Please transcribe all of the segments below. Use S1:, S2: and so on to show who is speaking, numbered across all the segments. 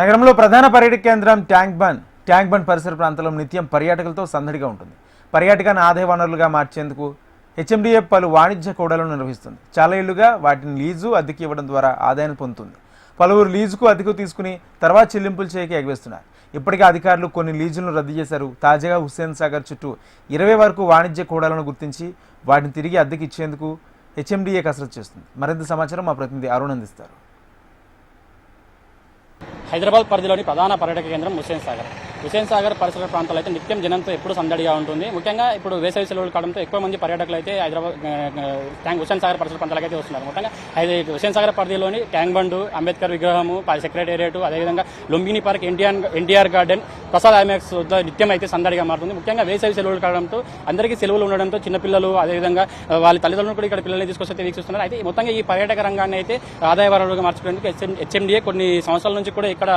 S1: నగరంలో ప్రధాన పర్యాటక కేంద్రం ట్యాంక్ బండ్ పరిసర ప్రాంతంలో నిత్యం పర్యాటకులతో సందడిగా ఉంటుంది. పర్యాటకాన్ని ఆదాయ వనరులుగా మార్చేందుకు హెచ్ఎండిఏ పలు వాణిజ్య కూడళ్లను నిర్వహిస్తుంది. చాలా ఏళ్లుగా వాటిని లీజు అద్దెకి ఇవ్వడం ద్వారా ఆదాయాన్ని పొందుతుంది. పలువురు లీజుకు అద్దెకు తీసుకుని తర్వాత చెల్లింపులు చేయక ఎగవేస్తున్నారు. ఇప్పటికే అధికారులు కొన్ని లీజులను రద్దు చేశారు. తాజాగా హుస్సేన్ సాగర్ చుట్టూ 20 వరకు వాణిజ్య కూడళ్లను గుర్తించి వాటిని తిరిగి అద్దెకి ఇచ్చేందుకు హెచ్ఎండిఏ కసరత్తు చేస్తుంది. మరింత సమాచారం మా ప్రతినిధి అరుణ్ అందిస్తారు.
S2: హైదరాబాద్ పరిధిలోని ప్రధాన పర్యాటక కేంద్రం హుస్సేన్ సాగర్ పరిసర ప్రాంతాలు అయితే నిత్యం జనంతో ఎప్పుడు సందడిగా ఉంటుంది. ముఖ్యంగా ఇప్పుడు వేసవి సెలవులు కావడంతో ఎక్కువ మంది పర్యాటకులు అయితే హుస్సేన్ సాగర్ పరిసర ప్రాంతాలకు అయితే వస్తున్నారు. ముఖ్యంగా హుస్సేన్ సాగర్ పరిధిలోని ట్యాంక్ బండ్, అంబేద్కర్ విగ్రహము, సెక్రటేరియట్, అదేవిధంగా Lumbini park, NTR garden, Prasad IMAX వద్ద నిత్యం అయితే సందడిగా మారుతుంది. ముఖ్యంగా వేసవి సెలవులు కావడంతో అందరికీ సెలవులు ఉండడంతో చిన్నపిల్లలు, అదేవిధంగా వాళ్ళ తల్లిదండ్రులు కూడా ఇక్కడ పిల్లల్ని తీసుకొస్తే వీక్షిస్తున్నారు. అయితే మొత్తంగా ఈ పర్యాటక రంగాన్ని అయితే ఆదాయ వనరులుగా మార్చుకునేందుకు హెచ్ఎండిఏ కొన్ని సంవత్సరాల నుంచి కూడా ఇక్కడ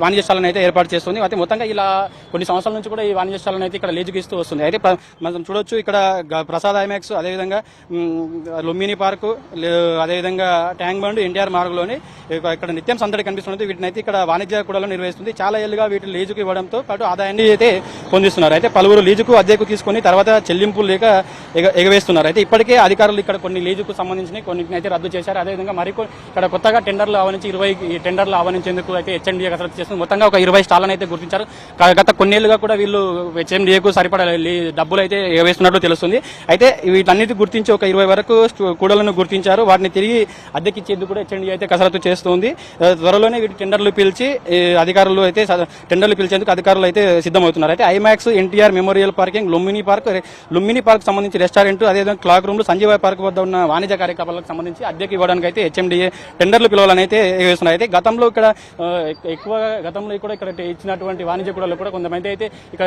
S2: వాణిజ్య స్టాలను అయితే ఏర్పాటు చేస్తుంది. అయితే మొత్తంగా ఇలా కొన్ని సంవత్సరాల నుంచి కూడా ఈ వాణిజ్య స్టాలను అయితే ఇక్కడ లీజుకి ఇస్తూ వస్తుంది. అయితే మనం చూడొచ్చు, ఇక్కడ ప్రసాద్ ఐమాక్స్, అదేవిధంగా లుంబిని పార్కు, అదేవిధంగా ట్యాంక్ బండ్, ఎన్టీఆర్ మార్గంలోని ఇక్కడ నిత్యం సందడి కనిపిస్తున్నది. వీటిని అయితే ఇక్కడ వాణిజ్య కూడళ్లను నిర్వహిస్తుంది. చాలా ఏళ్లుగా వీటిని లీజుకు ఇవ్వడంతో పాటు ఆదాయాన్ని అయితే పొందిస్తున్నారు. అయితే పలువురు లీజుకు అద్దెకు తీసుకుని తర్వాత చెల్లింపులు లేక ఎగవేస్తున్నారు. అయితే ఇప్పటికే అధికారులు ఇక్కడ కొన్ని లీజుకు సంబంధించిన కొన్నింటిని అయితే రద్దు చేశారు. అదేవిధంగా ఇక్కడ కొత్తగా టెండర్లు ఆవరించి 20 టెండర్లు ఆవరించేందుకు అయితే హెచ్ఎండిఏ కసరత్తు చేస్తుంది. మొత్తంగా ఒక 20 స్టాళ్లను అయితే గుర్తించారు. గత కొన్నేళ్లుగా కూడా వీళ్ళు హెచ్ఎండిఏకు సరిపడా డబ్బులు అయితే ఎగవేస్తున్నట్లు తెలుస్తుంది. అయితే వీటన్నిటి గుర్తించి ఒక 20 వరకు కూడళ్లను గుర్తించారు. వాటిని తిరిగి అద్దెకిచ్చేందుకు కూడా హెచ్ఎండిఏ అయితే కసరత్తు చేస్తుంది. త్వరలోనే వీటి టెండర్లు పిలిచి అధికారులు అయితే టెండర్లు పిలిచేందుకు అధికారులు అయితే సిద్ధమవుతున్నారు. అయితే IMAX, NTR memorial parking, Lumbini park సంబంధించి రెస్టారెంట్, అదేవిధంగా క్లాక్ రూమ్లు, సంజీవ పార్క్ వద్ద ఉన్న వాణిజ్య కార్యకలాపాలకు సంబంధించి అద్దెకి ఇవ్వడానికి అయితే హెచ్ఎండిఏ టెండర్లు పిలవాలని అయితే ఎగవేస్తున్నారు. అయితే గతంలో కూడా ఇక్కడ ఇచ్చినటువంటి వాణిజ్య కూడళ్లు కూడా కొంతమంది అయితే ఇక్కడ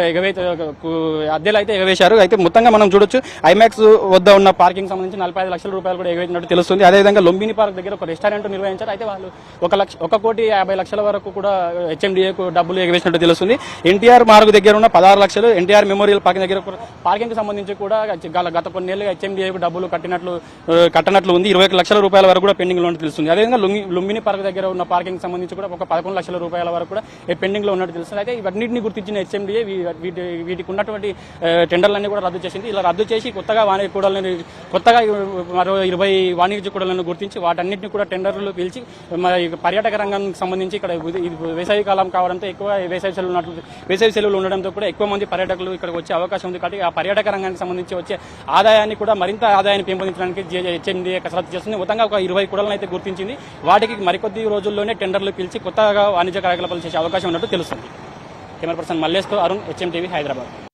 S2: అద్దెలు అయితే ఎగవేశారు. అయితే మొత్తంగా మనం చూడొచ్చు, ఐమాక్స్ వద్ద ఉన్న పార్కింగ్ సంబంధించి 45 లక్షల రూపాయలు కూడా ఎగవేసినట్టు తెలుస్తుంది. అదేవిధంగా లుంబిని పార్క్ దగ్గర ఒక రెస్టారెంట్ నిర్వహించారు. అయితే వాళ్ళు 1,50,00,000 వరకు కూడా హెచ్ఎండిఏకు డబ్బులు ఎగవేసినట్టు తెలుస్తుంది. ఎన్టీఆర్ మార్గ్ దగ్గర ఉన్న 16 లక్షలు, ఎన్టీఆర్ మెమోరియల్ పార్కింగ్ దగ్గర పార్కింగ్ సంబంధించి కూడా గత కొన్నేళ్లుగా హెచ్ఎండిఏకు డబ్బులు కట్టనట్లు ఉంది. 20 లక్షల రూపాయల వరకు కూడా పెండింగ్ లో తెలుస్తుంది. అదేవిధంగా లుంబిని పార్క్ దగ్గర ఉన్న పార్కింగ్ సంబంధించి కూడా ఒక 11 లక్షల రూపాయల వరకు కూడా పెండింగ్ లో ఉన్నట్టు తెలుస్తుంది. అయితే ఇవన్నింటినీ గుర్తించిన హెచ్ఎండిఏ వీటికి ఉన్నటువంటి టెండర్లన్నీ కూడా రద్దు చేసింది. ఇలా రద్దు చేసి కొత్తగా మరో 20 వాణిజ్య కూడళ్లను గుర్తించి వాటన్నింటినీ కూడా టెండర్లు పిలిచి పర్యాటక రంగానికి సంబంధించి ఇక్కడ వేసవి కాలం కావడంతో ఎక్కువ వేసవి సెలవులు ఉండడంతో కూడా ఎక్కువ మంది పర్యాటకులు ఇక్కడికి వచ్చే అవకాశం ఉంది. కాబట్టి ఆ పర్యాటక రంగానికి సంబంధించి వచ్చే ఆదాయాన్ని కూడా మరింత ఆదాయాన్ని పెంపొందించడానికి హెచ్ఎండిఏ కసరత్తు చేస్తుంది. మొత్తంగా ఒక 20 కూడళ్లను అయితే గుర్తించింది. వాటికి మరికొద్ది రోజుల్లోనే టెండర్లు పిలిచి కొత్తగా వాణిజ్య కార్యకలాపాలు చేసే అవకాశం ఉన్నట్టు తెలుస్తుంది. కెమెరా పర్సన్ మల్లేష్తో అరుణ్, హెచ్ఎం టీవీ, హైదరాబాద్.